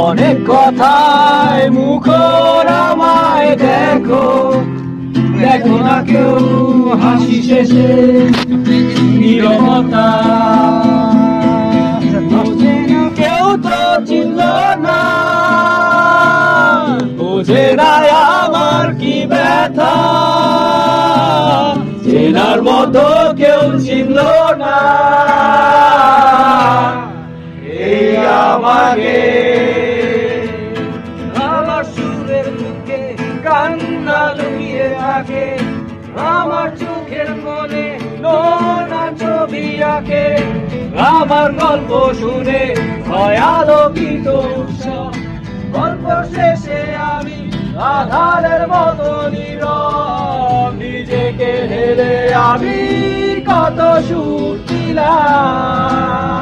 অনেক কথায় মুখর আমায় দেখো, দেখো না কেউ হাসি শেষে নীরবতা। কেউ তো চিনল না, বোঝে না আমার কি ব্যথা, চেনার মতো কেউ চিনল না এই আমাকে। আমার সুরের বুকে কান্না লুকিয়ে থাকে, আমার চোখের মনে নোনা ছবি আঁকে, আমার গল্প শুনে হয় আলোকিত উৎসব। গল্প শেষে আমি আধারের মতো নীরব, নিজেকে হেরে আমি কত সুর দিলাম।